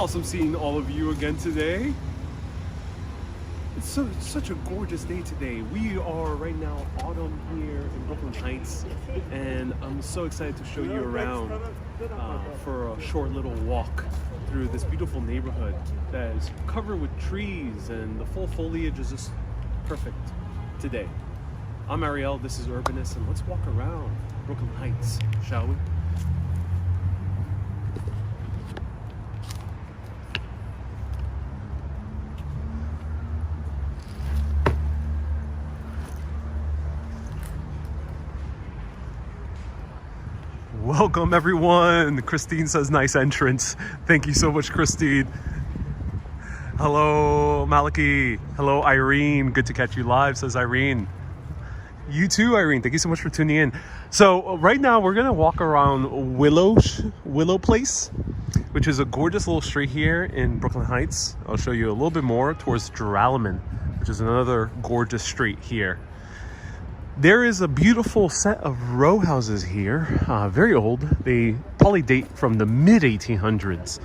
awesome seeing all of you again today. It's such a gorgeous day today. We are right now autumn here in Brooklyn Heights, and I'm so excited to show you around for a short little walk through this beautiful neighborhood that is covered with trees, and the full foliage is just perfect today. I'm Ariel, this is Urbanist, and let's walk around Brooklyn Heights, shall we? Welcome everyone. Christine says nice entrance. Thank you so much, Christine. Hello Maliki. Hello Irene. Good to catch you live, says Irene. You too, Irene. Thank you so much for tuning in. So right now we're gonna walk around Willow Place, which is a gorgeous little street here in Brooklyn Heights. I'll show you a little bit more towards Joralemon, which is another gorgeous street here. There is a beautiful set of row houses here, very old. They probably date from the mid-1800s.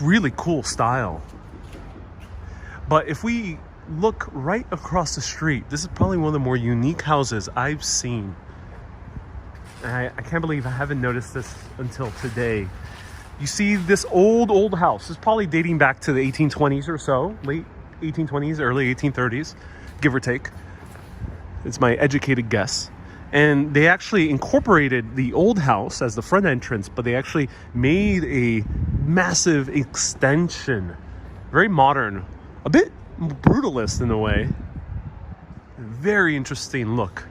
Really cool style. But if we look right across the street, this is probably one of the more unique houses I've seen. I can't believe I haven't noticed this until today. You see this old house. It's probably dating back to the 1820s or so, late 1820s, early 1830s, give or take. It's my educated guess. And they actually incorporated the old house as the front entrance, but they actually made a massive extension. Very modern, a bit brutalist in a way. Very interesting look.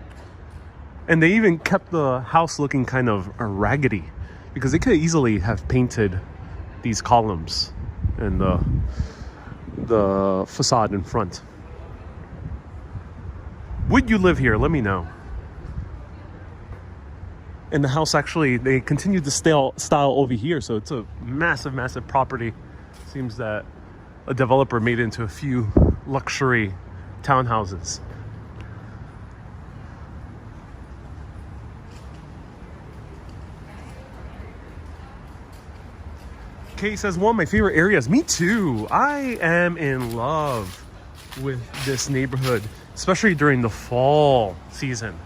And they even kept the house looking kind of raggedy, because they could easily have painted these columns and the facade in front. Would you live here? Let me know. And the house actually, they continued the style over here, so it's a massive property. Seems that a developer made it into a few luxury townhouses. Kay says, one of my favorite areas. Me too. I am in love with this neighborhood, especially during the fall season.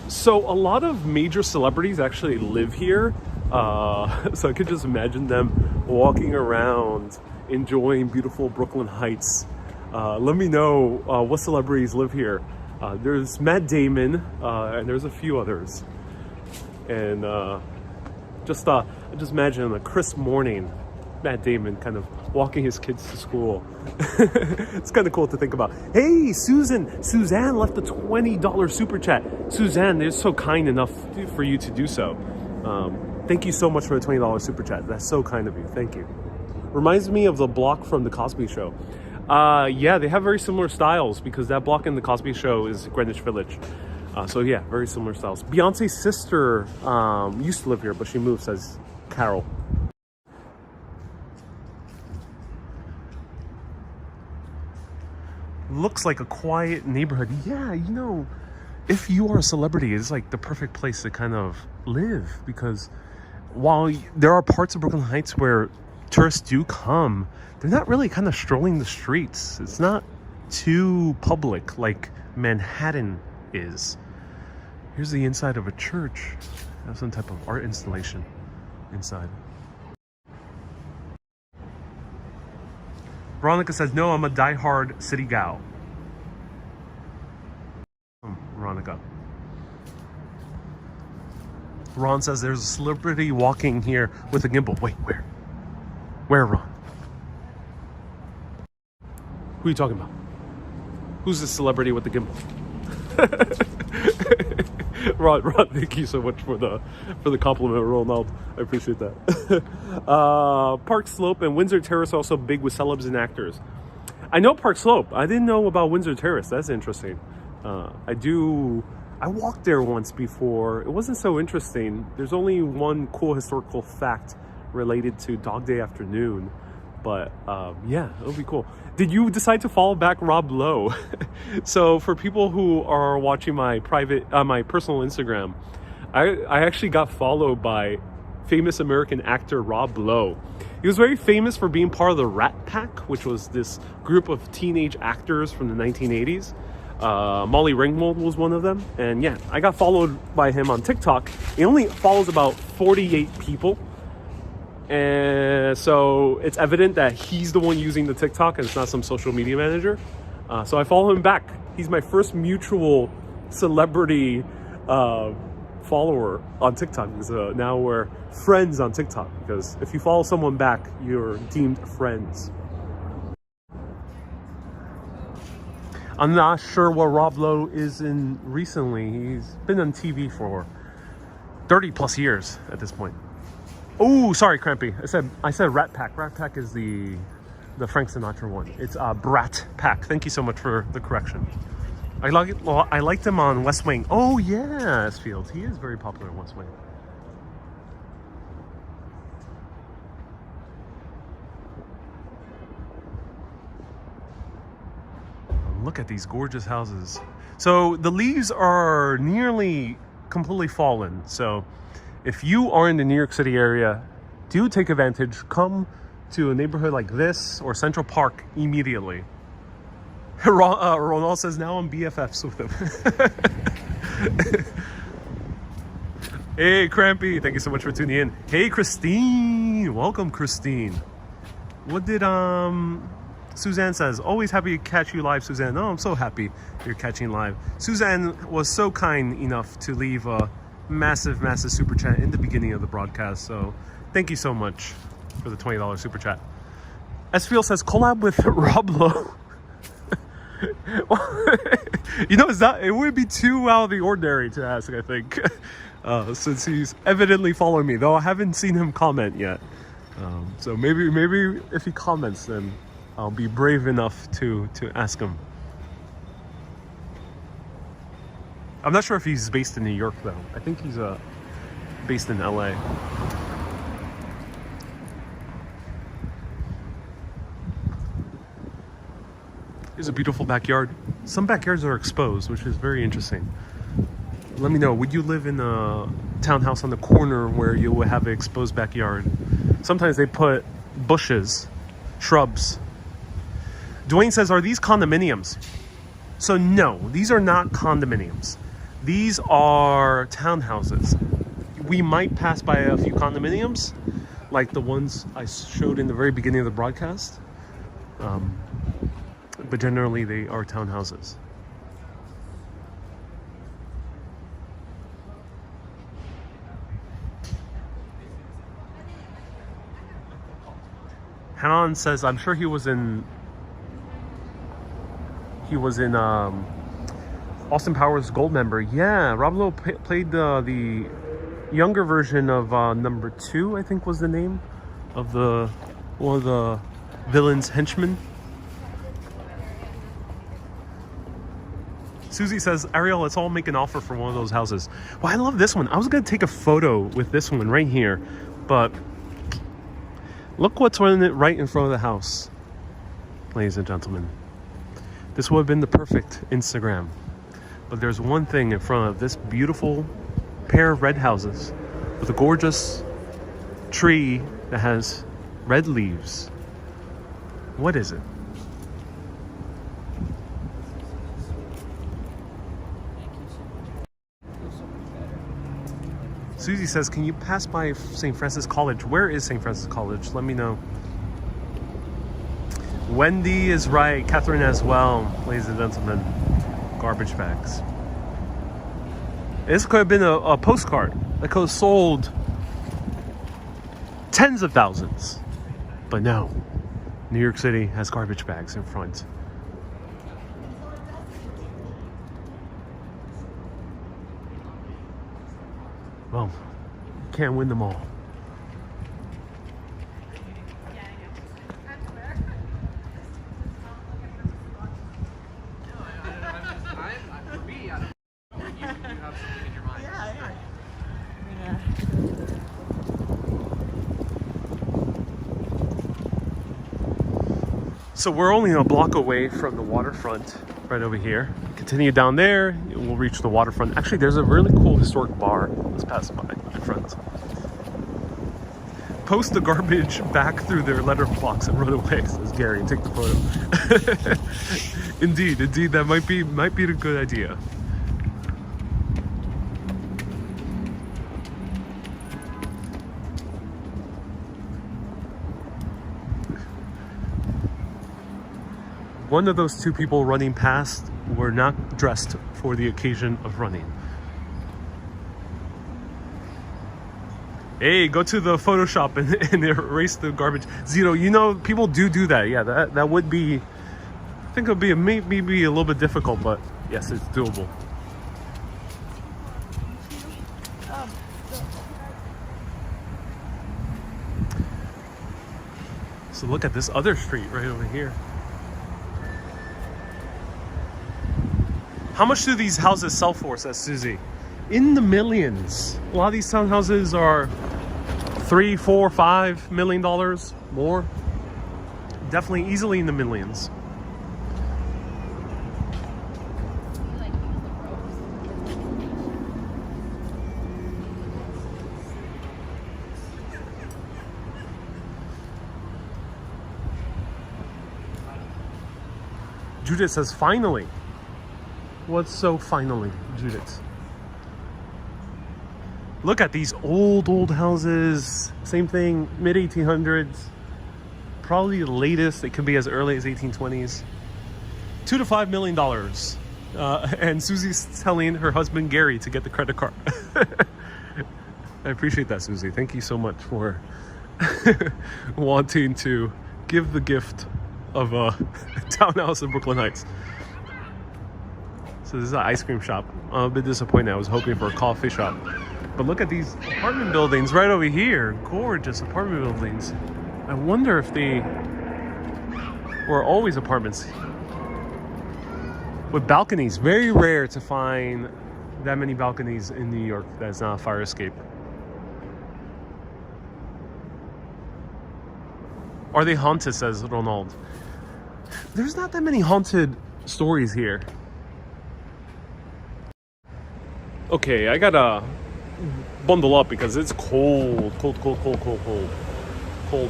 So a lot of major celebrities actually live here. So I could just imagine them walking around, enjoying beautiful Brooklyn Heights. Let me know what celebrities live here. There's Matt Damon, and there's a few others. And just imagine a crisp morning, Matt Damon kind of walking his kids to school. It's kind of cool to think about. Hey, Suzanne left a $20 super chat. Suzanne, they're so kind enough for you to do so. Thank you so much for the $20 super chat. That's so kind of you. Thank you. Reminds me of the block from The Cosby Show. Yeah, they have very similar styles, because that block in The Cosby Show is Greenwich Village. So yeah, very similar styles. Beyonce's sister used to live here, but she moved, says Carol. Looks like a quiet neighborhood. Yeah, you know, if you are a celebrity, it's like the perfect place to kind of live, because while there are parts of Brooklyn Heights where tourists do come, they're not really kind of strolling the streets. It's not too public like Manhattan is. Here's the inside of a church. There's some type of art installation inside. Veronica says, no, I'm a diehard city gal. Veronica. Ron says there's a celebrity walking here with a gimbal. Wait, where? Where, Ron? Who are you talking about? Who's the celebrity with the gimbal? Ron, thank you so much for the compliment, Ronald. I appreciate that. Park Slope and Windsor Terrace also big with celebs and actors. I know Park Slope. I didn't know about Windsor Terrace. That's interesting. I walked there once before. It wasn't so interesting. There's only one cool historical fact related to Dog Day Afternoon. But yeah, it'll be cool. Did you decide to follow back Rob Lowe? So for people who are watching my personal Instagram, I actually got followed by famous American actor Rob Lowe. He was very famous for being part of the Rat Pack, which was this group of teenage actors from the 1980s. Molly Ringwald was one of them. And yeah, I got followed by him on TikTok. He only follows about 48 people. And so it's evident that he's the one using the TikTok and it's not some social media manager. So I follow him back. He's my first mutual celebrity follower on TikTok, because now we're friends on TikTok, because if you follow someone back, you're deemed friends. I'm not sure what Rob Lowe is in recently. He's been on TV for 30 plus years at this point. Oh, sorry, Crampy. I said Rat Pack. Rat Pack is the Frank Sinatra one. It's Brat Pack. Thank you so much for the correction. I liked him on West Wing. Oh yeah, Esfield. He is very popular in West Wing. Look at these gorgeous houses. So the leaves are nearly completely fallen. So if you are in the New York City area, do take advantage. Come to a neighborhood like this or Central Park immediately. Ronald says now I'm BFFs with him. Hey, Crampy, thank you so much for tuning in. Hey, Christine, welcome, Christine. What did Suzanne says? Always happy to catch you live, Suzanne. Oh, I'm so happy you're catching live. Suzanne was so kind enough to leave a massive super chat in the beginning of the broadcast. So thank you so much for the $20 super chat. Esfield says collab with Rob Lowe. You know, it would be too out of the ordinary to ask, I think, since he's evidently following me, though I haven't seen him comment yet. So maybe if he comments, then I'll be brave enough to ask him. I'm not sure if he's based in New York, though. I think he's based in LA. Here's a beautiful backyard. Some backyards are exposed, which is very interesting. Let me know, would you live in a townhouse on the corner where you would have an exposed backyard? Sometimes they put bushes, shrubs. Dwayne says, are these condominiums? So no, these are not condominiums. These are townhouses. We might pass by a few condominiums, like the ones I showed in the very beginning of the broadcast. But generally they are townhouses. Hanan says, I'm sure he was in Austin Powers Gold Member. Yeah, Rob Lowe played the younger version of number 2, I think was the name of one of the villain's henchmen. Susie says, Ariel, let's all make an offer for one of those houses. Well, I love this one. I was going to take a photo with this one right here, but look what's right in front of the house, ladies and gentlemen. This would have been the perfect Instagram. But there's one thing in front of this beautiful pair of red houses with a gorgeous tree that has red leaves. What is it? Susie says, can you pass by St. Francis College? Where is St. Francis College? Let me know. Wendy is right. Catherine as well, ladies and gentlemen. Garbage bags. This could have been a postcard that could have sold tens of thousands. But no. New York City has garbage bags in front. Well, can't win them all. So we're only a block away from the waterfront, right over here. Continue down there, we'll reach the waterfront. Actually, there's a really cool historic bar. Let's pass by in front. Post the garbage back through their letterbox and run away, says Gary, and take the photo. Indeed, that might be a good idea. One of those two people running past were not dressed for the occasion of running. Hey, go to the Photoshop and erase the garbage. Zito, you know, people do that. Yeah, that would be, I think it would be maybe a little bit difficult, but yes, it's doable. So look at this other street right over here. How much do these houses sell for, says Susie? In the millions. A lot of these townhouses are $3, $4, $5 million more. Definitely easily in the millions. Judith says, finally. What's so finally, Judith? Look at these old houses. Same thing, mid-1800s. Probably the latest, it could be as early as 1820s. $2 to $5 million. And Susie's telling her husband Gary to get the credit card. I appreciate that, Susie. Thank you so much for wanting to give the gift of a townhouse in Brooklyn Heights. So this is an ice cream shop. I'm a bit disappointed. I was hoping for a coffee shop. But look at these apartment buildings right over here. Gorgeous apartment buildings. I wonder if they were always apartments with balconies. Very rare to find that many balconies in New York that's not a fire escape. Are they haunted, says Ronald. There's not that many haunted stories here. Okay, I gotta bundle up because it's cold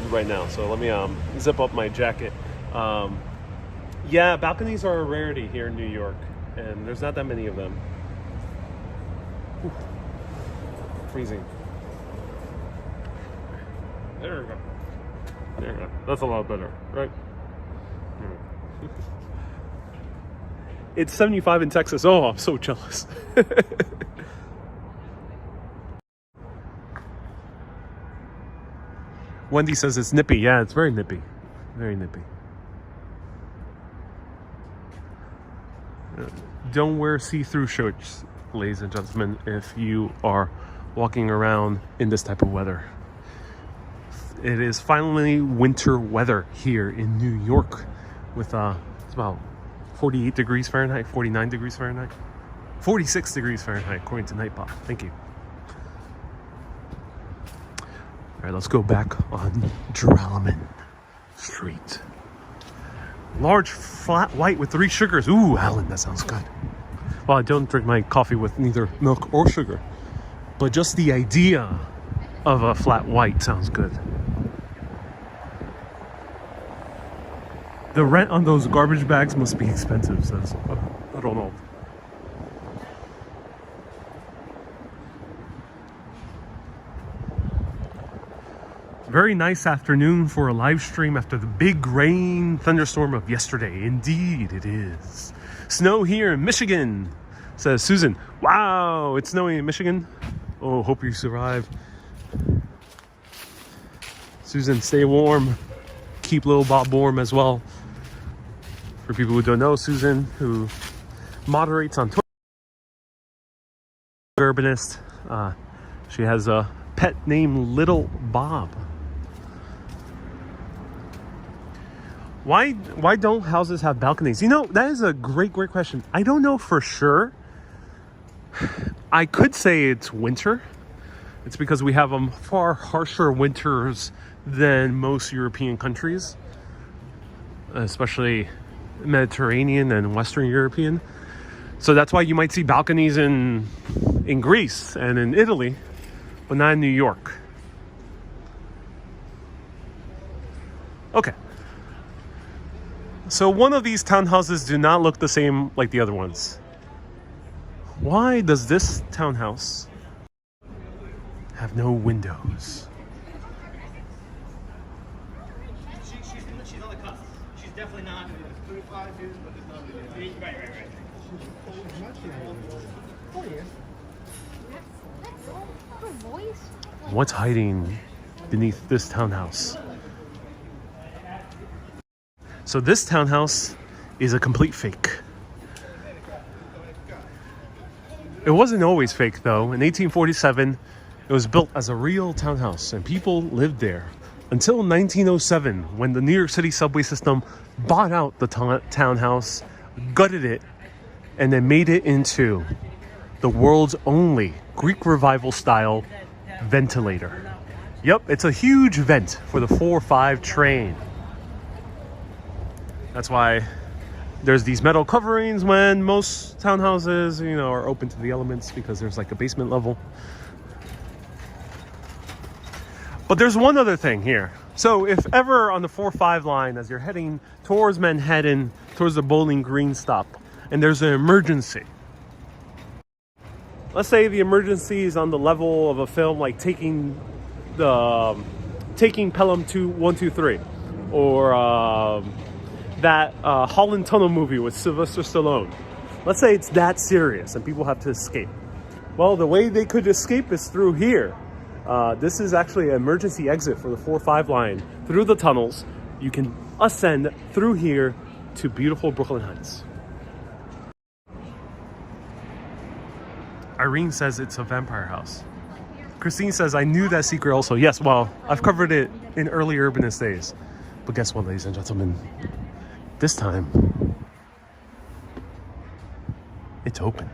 right now. So let me zip up my jacket. Yeah, balconies are a rarity here in New York, and there's not that many of them. Whew. Freezing. There we go. There we go. That's a lot better, right? It's 75 in Texas. Oh, I'm so jealous. Wendy says it's nippy. Yeah, it's very nippy. Very nippy. Don't wear see-through shirts, ladies and gentlemen, if you are walking around in this type of weather. It is finally winter weather here in New York with it's about 48 degrees Fahrenheit, 49 degrees Fahrenheit, 46 degrees Fahrenheit, according to Nightbot. Thank you. All right, let's go back on Dralaman Street. Large, flat white with 3 sugars. Ooh, Alan, that sounds good. Well, I don't drink my coffee with neither milk or sugar, but just the idea of a flat white sounds good. The rent on those garbage bags must be expensive, says I don't know. Very nice afternoon for a live stream after the big rain thunderstorm of yesterday. Indeed it is. Snow here in Michigan, says Susan. Wow, it's snowing in Michigan. Oh, hope you survive. Susan, stay warm. Keep little Bob warm as well. For people who don't know, Susan, who moderates on Twitter, Urbanist, she has a pet named Little Bob. Why don't houses have balconies? You know, that is a great question. I don't know for sure. I could say it's winter. It's because we have far harsher winters than most European countries, especially Mediterranean and Western European. So that's why you might see balconies in Greece and in Italy, but not in New York. Okay. So one of these townhouses do not look the same like the other ones. Why does this townhouse have no windows? She's on the cusp. She's definitely not. 35 years, but it's not. Right. What's hiding beneath this townhouse? So this townhouse is a complete fake. It wasn't always fake though. In 1847, it was built as a real townhouse and people lived there until 1907 when the New York City subway system bought out the townhouse, gutted it, and then made it into the world's only Greek Revival style ventilator. Yep, it's a huge vent for the 4-5 train. That's why there's these metal coverings when most townhouses, are open to the elements because there's like a basement level. But there's one other thing here. So if ever on the 4-5 line, as you're heading towards Manhattan, towards the Bowling Green stop, and there's an emergency. Let's say the emergency is on the level of a film like taking Pelham 123, or that Holland Tunnel movie with Sylvester Stallone. Let's say it's that serious and people have to escape. Well, the way they could escape is through here. This is actually an emergency exit for the 4-5 line through the tunnels. You can ascend through here to beautiful Brooklyn Heights. Irene says it's a vampire house. Christine says, I knew that secret also. Yes, well, I've covered it in early Urbanist days. But guess what, ladies and gentlemen? This time, it's open.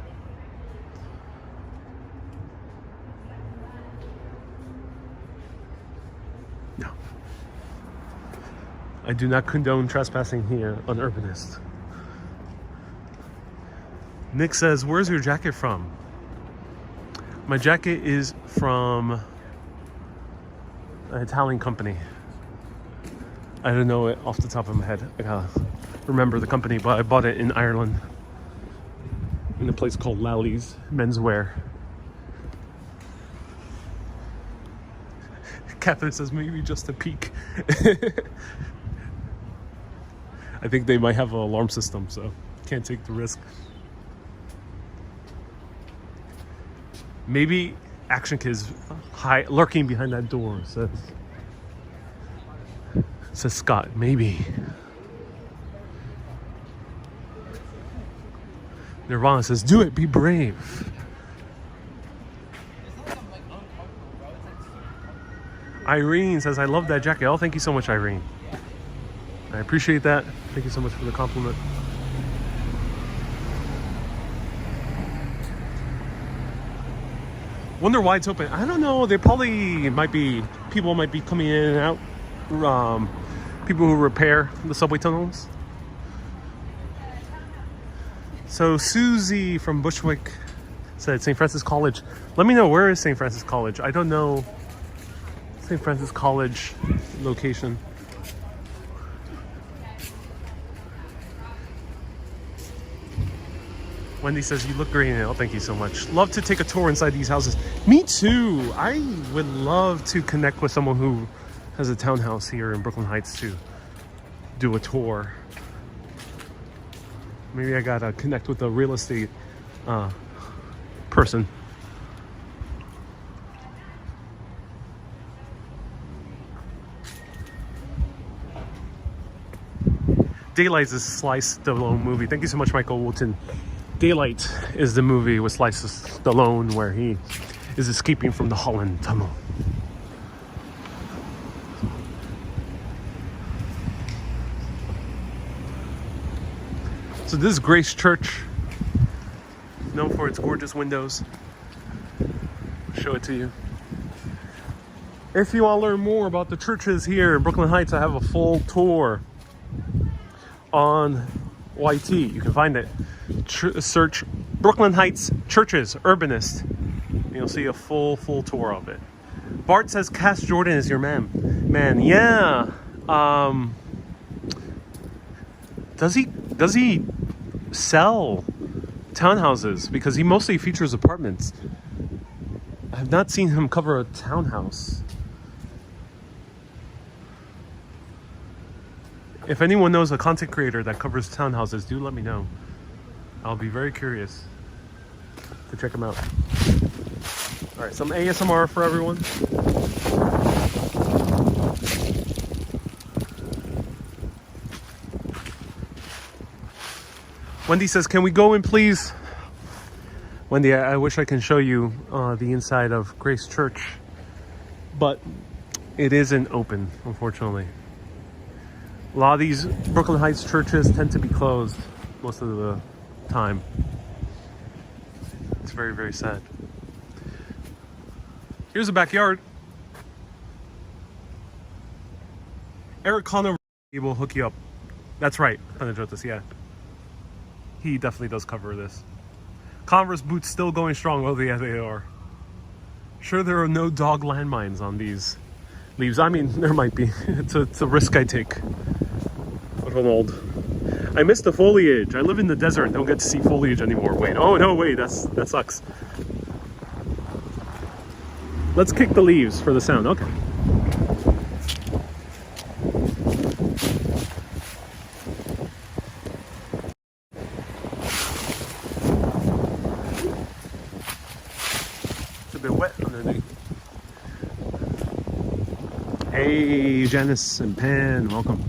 No. I do not condone trespassing here on Urbanist. Nick says, where's your jacket from? My jacket is from an Italian company. I don't know it off the top of my head. I gotta remember the company, but I bought it in Ireland in a place called Lally's Menswear. Catherine says maybe just a peek. I think they might have an alarm system, so can't take the risk. Maybe Action Kid's lurking behind that door, says Scott. Maybe. Nirvana says, do it, be brave. Irene says, I love that jacket. Oh, thank you so much, Irene. I appreciate that. Thank you so much for the compliment. Wonder why it's open. I don't know. There probably people might be coming in and out. People who repair the subway tunnels. So Susie from Bushwick said St. Francis College. Let me know, where is St. Francis College? I don't know St. Francis College location. Wendy says, you look great in it. Oh, thank you so much. Love to take a tour inside these houses. Me too. I would love to connect with someone who has a townhouse here in Brooklyn Heights to do a tour. Maybe I gotta connect with a real estate person. Daylight is Sly Stallone movie. Thank you so much, Michael Woolton. Daylight is the movie with Sly Stallone where he is escaping from the Holland Tunnel. So this is Grace Church, known for its gorgeous windows. I'll show it to you. If you want to learn more about the churches here in Brooklyn Heights, I have a full tour on YT. You can find it. Search Brooklyn Heights Churches Urbanist. And you'll see a full tour of it. Bart says Cass Jordan is your man. Man, yeah. Does he sell townhouses? Because he mostly features apartments. I have not seen him cover a townhouse. If anyone knows a content creator that covers townhouses, do let me know. I'll be very curious to check him out. All right, some ASMR for everyone. Wendy says, can we go in, please? Wendy, I wish I can show you the inside of Grace Church, but it isn't open, unfortunately. A lot of these Brooklyn Heights churches tend to be closed most of the time. It's very, very sad. Here's the backyard. Eric Connor will hook you up. That's right, Panajotis, yeah. He definitely does cover this. Converse boots still going strong. Oh, yeah, they are. Sure, there are no dog landmines on these leaves. I mean, there might be. It's a risk I take. Ronald. I miss the foliage. I live in the desert and don't get to see foliage anymore. Wait, oh no, wait, that sucks. Let's kick the leaves for the sound. Okay. It's a bit wet underneath. Hey, Janice and Pan, welcome.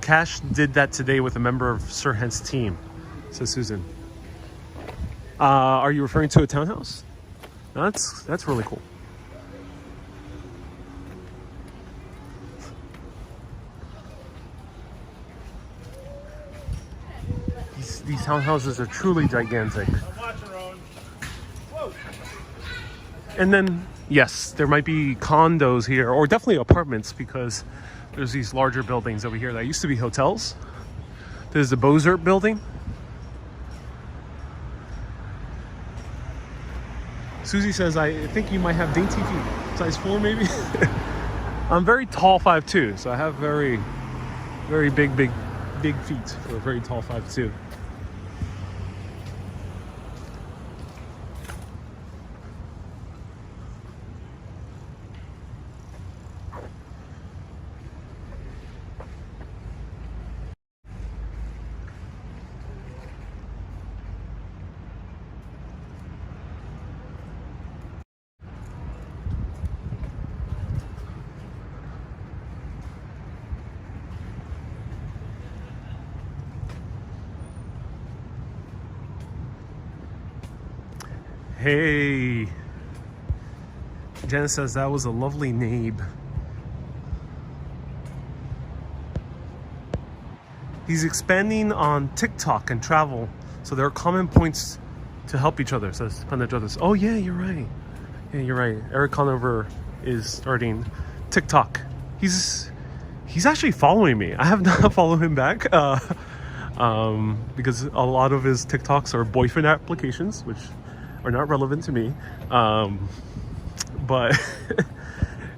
Cash did that today with a member of Sirhan's team, says Susan. Are you referring to a townhouse? That's really cool. These townhouses are truly gigantic. And then, yes, there might be condos here, or definitely apartments, because there's these larger buildings over here that used to be hotels. There's the Bozert building. Susie says, I think you might have dainty feet. Size 4 maybe? I'm very tall 5'2", so I have very, very big feet for a very tall 5'2". Hey, Jen says that was a lovely nabe. He's expanding on TikTok and travel, so there are common points to help each other, says Panajotis. Oh yeah, you're right. Yeah, you're right. Eric Conover is starting TikTok. He's actually following me. I have not followed him back because a lot of his TikToks are boyfriend applications, which are not relevant to me, but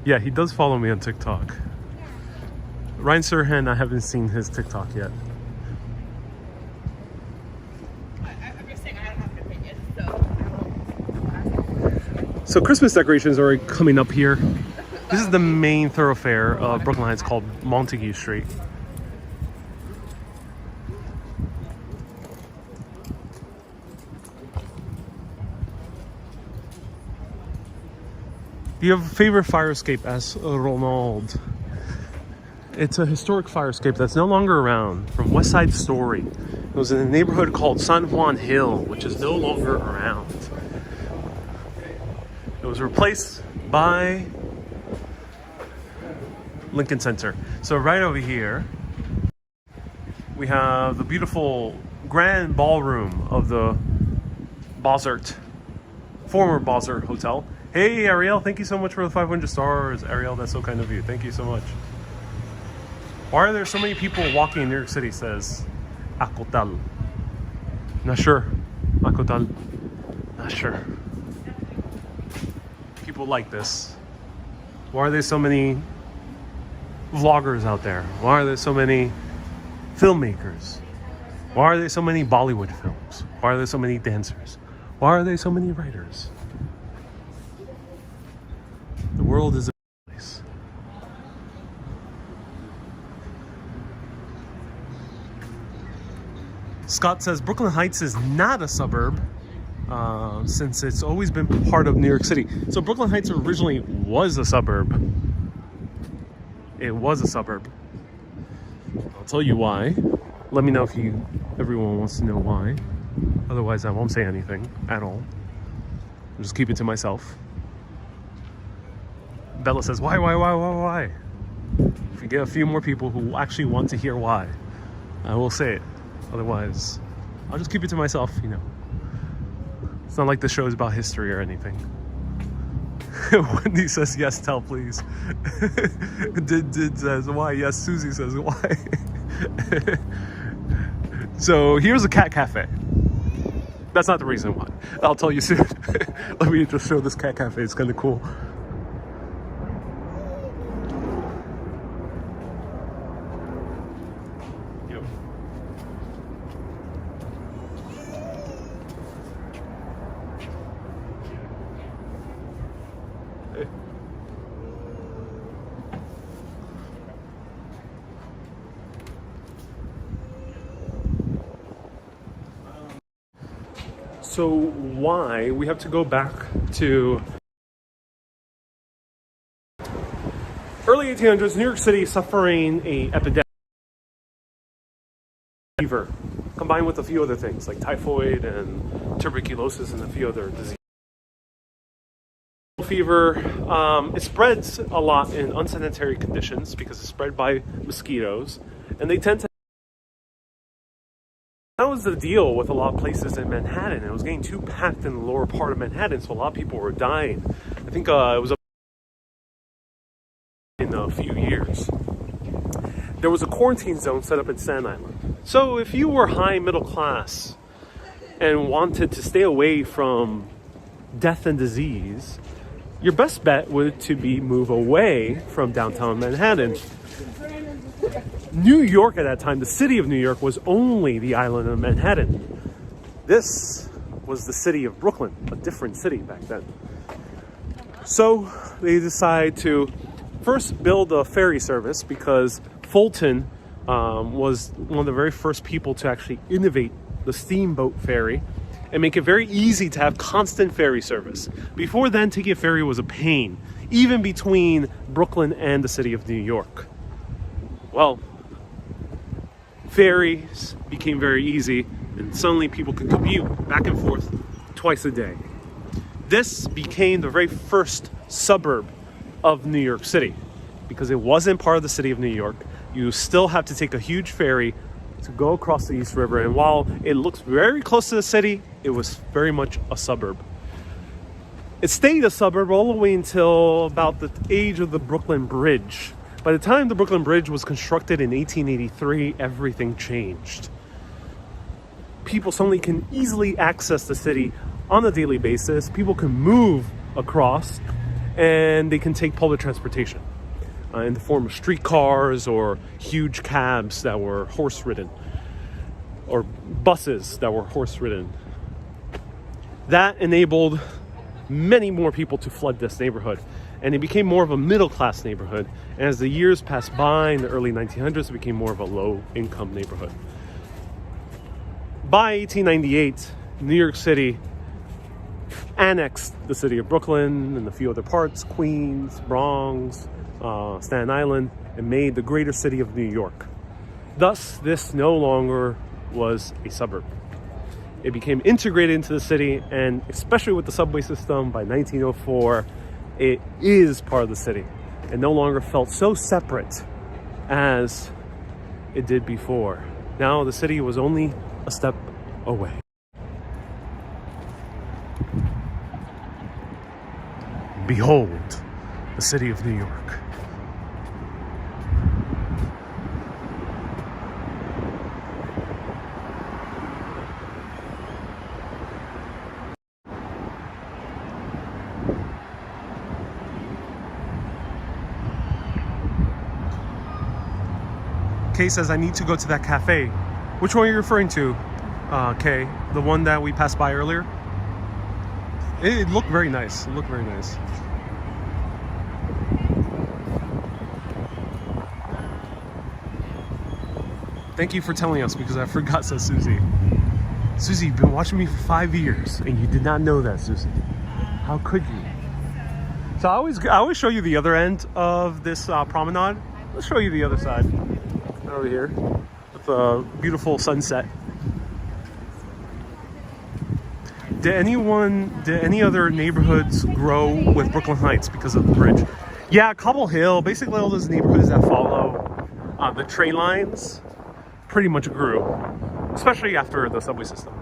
yeah, he does follow me on TikTok. Ryan Sirhan, I haven't seen his TikTok yet. I'm just saying I don't have an opinion, so. So Christmas decorations are coming up here. This is the main thoroughfare of Brooklyn Heights called Montague Street. Do you have a favorite fire escape? Asks Ronald. It's a historic fire escape that's no longer around, from West Side Story. It was in a neighborhood called San Juan Hill, which is no longer around. It was replaced by Lincoln Center. So right over here, we have the beautiful grand ballroom of the Bozert, former Bozert Hotel. Hey, Ariel, thank you so much for the 500 stars. Ariel, that's so kind of you. Thank you so much. Why are there so many people walking in New York City, says Akotal. Not sure. Akotal. Not sure. People like this. Why are there so many vloggers out there? Why are there so many filmmakers? Why are there so many Bollywood films? Why are there so many dancers? Why are there so many writers? The world is a place. Scott says Brooklyn Heights is not a suburb since it's always been part of New York City. So Brooklyn Heights originally was a suburb. It was a suburb. I'll tell you why. Let me know if everyone wants to know why. Otherwise, I won't say anything at all. I'll just keep it to myself. Bella says, why? If we get a few more people who actually want to hear why, I will say it. Otherwise, I'll just keep it to myself, you know. It's not like the show is about history or anything. Wendy says, yes, tell please. Did says, why? Yes, Susie says, why? So here's a cat cafe. That's not the reason why. I'll tell you soon. Let me just show this cat cafe. It's kind of cool. Yep. Hey. So why we have to go back to early 1800s, New York City suffering a epidemic fever, combined with a few other things like typhoid and tuberculosis and a few other diseases. Fever, it spreads a lot in unsanitary conditions because it's spread by mosquitoes, and they tend to. That was the deal with a lot of places in Manhattan. It was getting too packed in the lower part of Manhattan, so a lot of people were dying. I think it was in a few years. There was a quarantine zone set up in Staten Island. So if you were high middle class and wanted to stay away from death and disease, your best bet would to be move away from downtown Manhattan. New York at that time, the city of New York, was only the island of Manhattan. This was the city of Brooklyn, a different city back then. So they decide to first build a ferry service because Fulton was one of the very first people to actually innovate the steamboat ferry and make it very easy to have constant ferry service. Before then, taking a ferry was a pain, even between Brooklyn and the city of New York. Well, ferries became very easy, and suddenly people could commute back and forth twice a day. This became the very first suburb of New York City because it wasn't part of the city of New York. You still have to take a huge ferry to go across the East River, and while it looks very close to the city, it was very much a suburb. It stayed a suburb all the way until about the age of the Brooklyn Bridge. By the time the Brooklyn Bridge was constructed in 1883, everything changed. People suddenly can easily access the city on a daily basis. People can move across, and they can take public transportation in the form of streetcars or huge cabs that were horse-ridden, or buses that were horse-ridden. That enabled many more people to flood this neighborhood, and it became more of a middle-class neighborhood. And as the years passed by in the early 1900s, it became more of a low-income neighborhood. By 1898, New York City annexed the city of Brooklyn and a few other parts, Queens, Bronx, Staten Island, and made the greater city of New York. Thus, this no longer was a suburb. It became integrated into the city, and especially with the subway system by 1904, it is part of the city. and no longer felt so separate as it did before. Now the city was only a step away. Behold, the city of New York. Kay says, I need to go to that cafe. Which one are you referring to, Kay? The one that we passed by earlier? It looked very nice. It looked very nice. Thank you for telling us, because I forgot, says Susie. Susie, you've been watching me for 5 years, and you did not know that, Susie. How could you? So I always show you the other end of this promenade. Let's show you the other side. Over here with a beautiful sunset. Did any other neighborhoods grow with Brooklyn Heights because of the bridge? Yeah, Cobble Hill, basically all those neighborhoods that follow the train lines pretty much grew, especially after the subway system.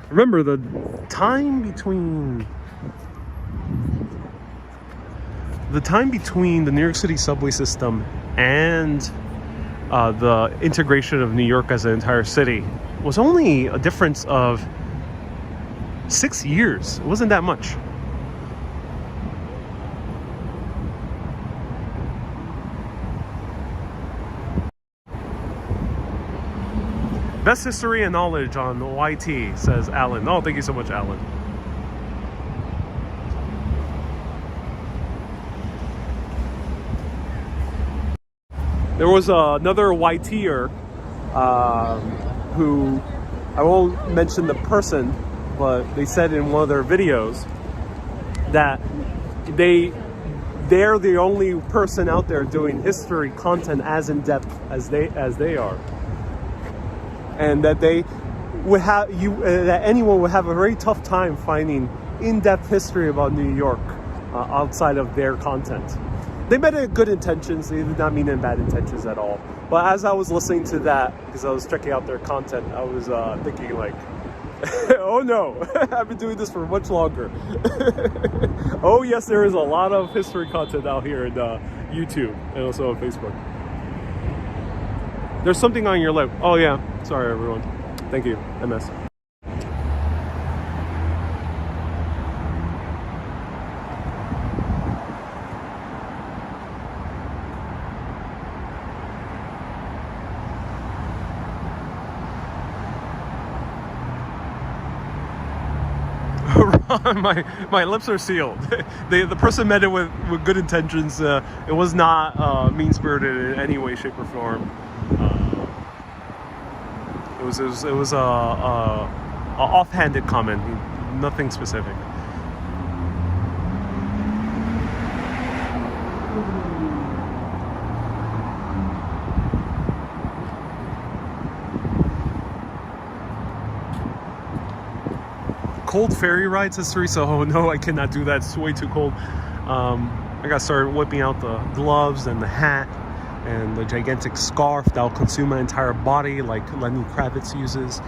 Remember, the time between the New York City subway system and the integration of New York as an entire city was only a difference of 6 years. It wasn't that much. Best history and knowledge on YT, says Alan. Oh, thank you so much, Alan. There was another YTer who, I won't mention the person, but they said in one of their videos that they're the only person out there doing history content as in depth as they are, and that they would have that anyone would have a very tough time finding in-depth history about New York outside of their content. They meant it good intentions. They did not mean it in bad intentions at all. But as I was listening to that, because I was checking out their content, I was thinking like, oh no, I've been doing this for much longer. Oh yes, there is a lot of history content out here in YouTube and also on Facebook. There's something on your lip. Oh yeah, sorry everyone. Thank you, MS. my lips are sealed. The person meant it with good intentions. It was not mean-spirited in any way, shape, or form. It was a offhanded comment, nothing specific. Cold ferry rides, says Teresa. Oh no, I cannot do that. It's way too cold. I got started whipping out the gloves and the hat and the gigantic scarf that'll consume my entire body like Lenny Kravitz uses.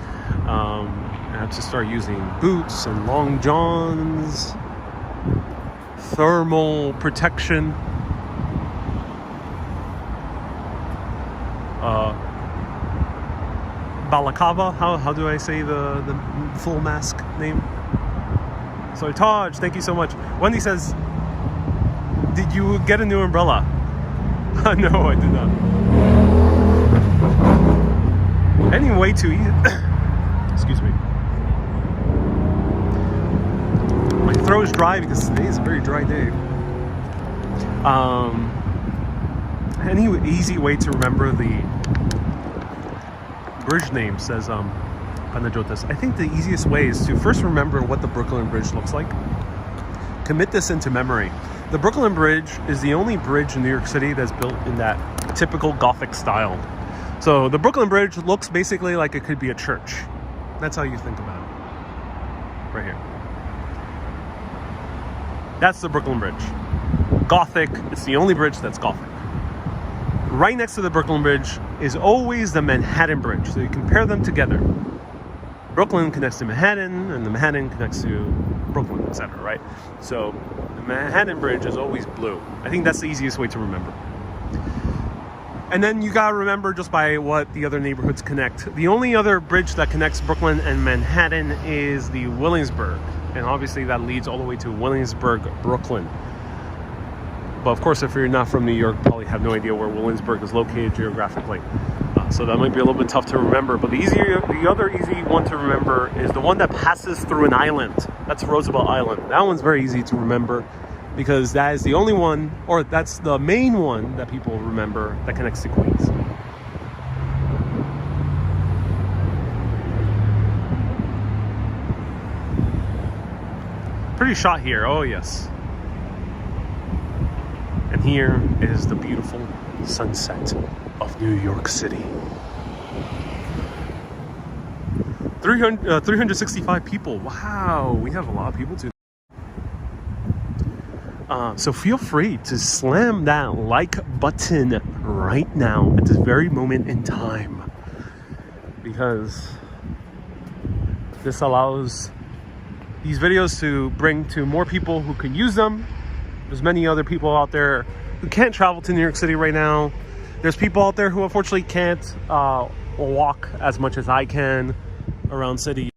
I have to start using boots and long johns, thermal protection. Balaclava, how do I say the full mask name? Sorry, Taj, thank you so much. Wendy says, did you get a new umbrella? No, I did not. Anyway, too easy. Excuse me. My throat is dry because today is a very dry day. Any easy way to remember the bridge name, says Panajotis. I think the easiest way is to first remember what the Brooklyn Bridge looks like. Commit this into memory. The Brooklyn Bridge is the only bridge in New York City that's built in that typical Gothic style. So the Brooklyn Bridge looks basically like it could be a church. That's how you think about it. Right here. That's the Brooklyn Bridge. Gothic. It's the only bridge that's Gothic. Right next to the Brooklyn Bridge is always the Manhattan Bridge. So you compare them together. Brooklyn connects to Manhattan, and the Manhattan connects to Brooklyn, etc. Right? So the Manhattan Bridge is always blue. I think that's the easiest way to remember. And then you gotta remember just by what the other neighborhoods connect. The only other bridge that connects Brooklyn and Manhattan is the Williamsburg. And obviously that leads all the way to Williamsburg, Brooklyn. But of course, if you're not from New York, you probably have no idea where Williamsburg is located geographically. So that might be a little bit tough to remember. But the other easy one to remember is the one that passes through an island. That's Roosevelt Island. That one's very easy to remember because that is the only one, or that's the main one that people remember that connects to Queens. Pretty shot here, oh yes. And here is the beautiful sunset of New York City. 365 people. Wow, we have a lot of people too. So feel free to slam that like button right now at this very moment in time, because this allows these videos to bring to more people who can use them. There's many other people out there who can't travel to New York City right now. There's people out there who unfortunately can't walk as much as I can around city.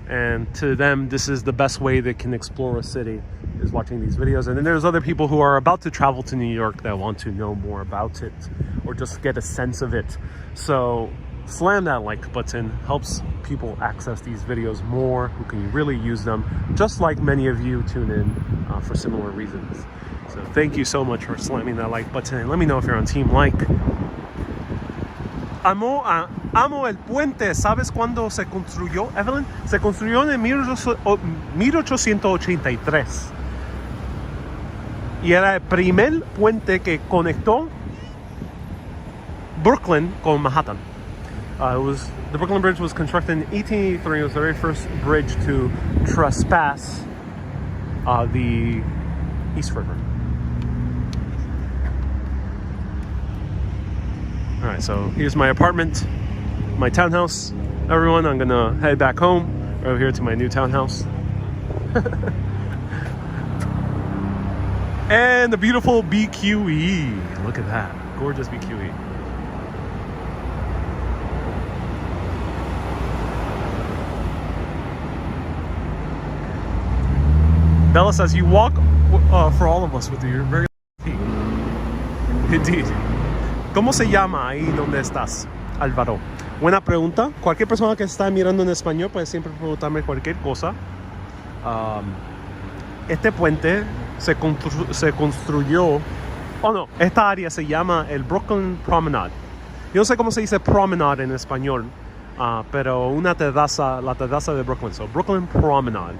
And to them, this is the best way they can explore a city, is watching these videos. And then there's other people who are about to travel to New York that want to know more about it or just get a sense of it. So slam that like button, helps people access these videos more who can really use them, just like many of you tune in for similar reasons. So thank you so much for slamming that like button, and let me know if you're on team like. Amo el puente. ¿Sabes cuándo se construyó, Evelyn? Se construyó en 1883. Y era el primer puente que conectó Brooklyn con Manhattan. The Brooklyn Bridge was constructed in 1883. It was the very first bridge to trespass the East River. All right, so here's my apartment, my townhouse. Everyone, I'm gonna head back home, over here to my new townhouse. And the beautiful BQE. Look at that, gorgeous BQE. Bella says, you walk for all of us with you. You're very lucky. Indeed. ¿Cómo se llama ahí donde estás, Álvaro? Buena pregunta. Cualquier persona que está mirando en español puede siempre preguntarme cualquier cosa. Este puente se construyó... Oh no, esta área se llama el Brooklyn Promenade. Yo no sé cómo se dice promenade en español, pero una terraza, la terraza de Brooklyn. So Brooklyn Promenade.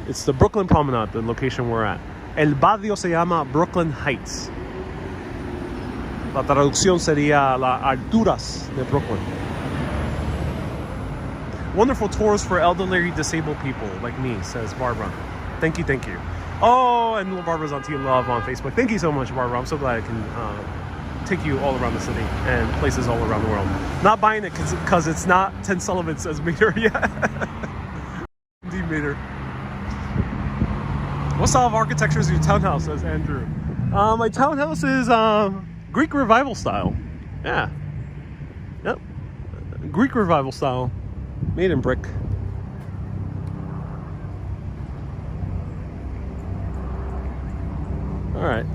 It's the Brooklyn Promenade, the location we're at. El barrio se llama Brooklyn Heights. La traducción sería las alturas de Brooklyn. Wonderful tours for elderly disabled people like me, says Barbara. Thank you, thank you. Oh, and Barbara's on Team Love on Facebook. Thank you so much, Barbara. I'm so glad I can take you all around the city and places all around the world. Not buying it because it's not 10 Sullivan, says Meter yet. Indeed, Meter. What style of architecture is your townhouse, says Andrew? My townhouse is Greek Revival style. Yeah. Yep. Greek Revival style. Made in brick. All right.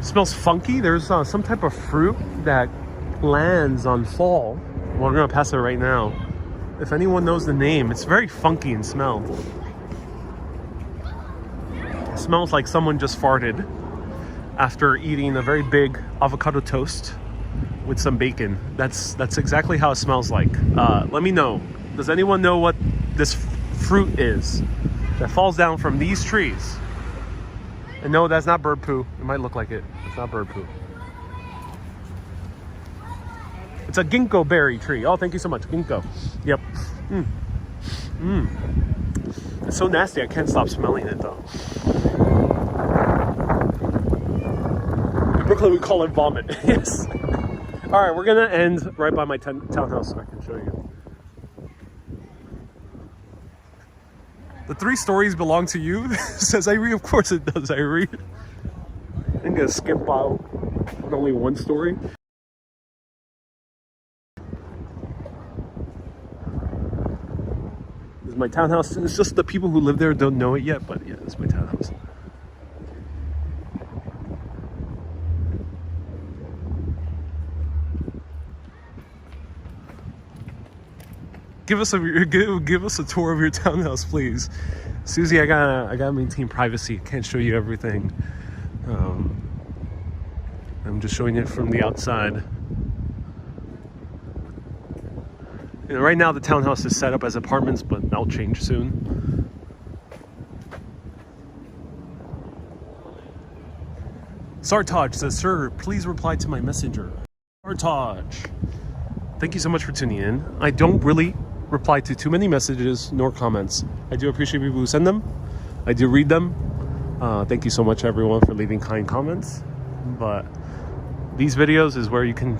Smells funky. There's some type of fruit that lands on fall. Well, we're gonna pass it right now. If anyone knows the name, it's very funky in smell. It smells like someone just farted after eating a very big avocado toast with some bacon. That's exactly how it smells like. Let me know. Does anyone know what this fruit is that falls down from these trees? And no, that's not bird poo. It might look like it. It's not bird poo. It's a ginkgo berry tree. Oh, thank you so much. Ginkgo. Yep. It's so nasty, I can't stop smelling it though. In Brooklyn, we call it vomit. Yes. All right, we're gonna end right by my townhouse so I can show you. The 3 stories belong to you, says Irene. Of course it does, Irene. I'm gonna skip out with only 1 story. This is my townhouse. It's just the people who live there don't know it yet, but yeah, it's my townhouse. Give us a tour of your townhouse, please, Susie. I gotta maintain privacy. Can't show you everything. I'm just showing it from the outside. You know, right now the townhouse is set up as apartments, but that'll change soon. Sartaj says, "Sir, please reply to my messenger." Sartaj, thank you so much for tuning in. I don't really reply to too many messages nor comments. I do appreciate people who send them. I do read them. Thank you so much, everyone, for leaving kind comments. But these videos is where you can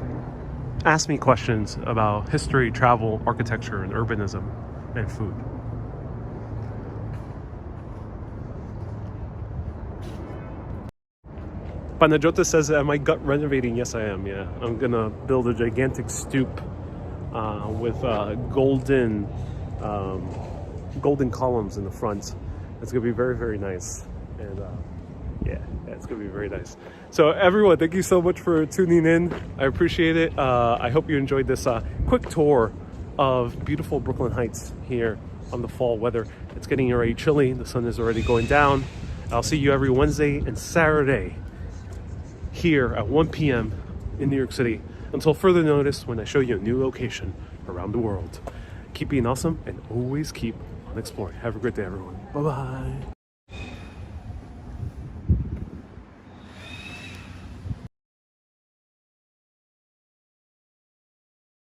ask me questions about history, travel, architecture, and urbanism, and food. Panajota says, am I gut renovating? Yes, I am, yeah. I'm gonna build a gigantic stoop with golden columns in the front. It's gonna be very, very nice. And yeah, it's gonna be very nice. So everyone, thank you so much for tuning in. I appreciate it. I hope you enjoyed this quick tour of beautiful Brooklyn Heights here on the fall weather. It's getting already chilly. The sun is already going down. I'll see you every Wednesday and Saturday here at 1 p.m. in New York City, until further notice when I show you a new location around the world. Keep being awesome and always keep on exploring. Have a great day, everyone. Bye-bye.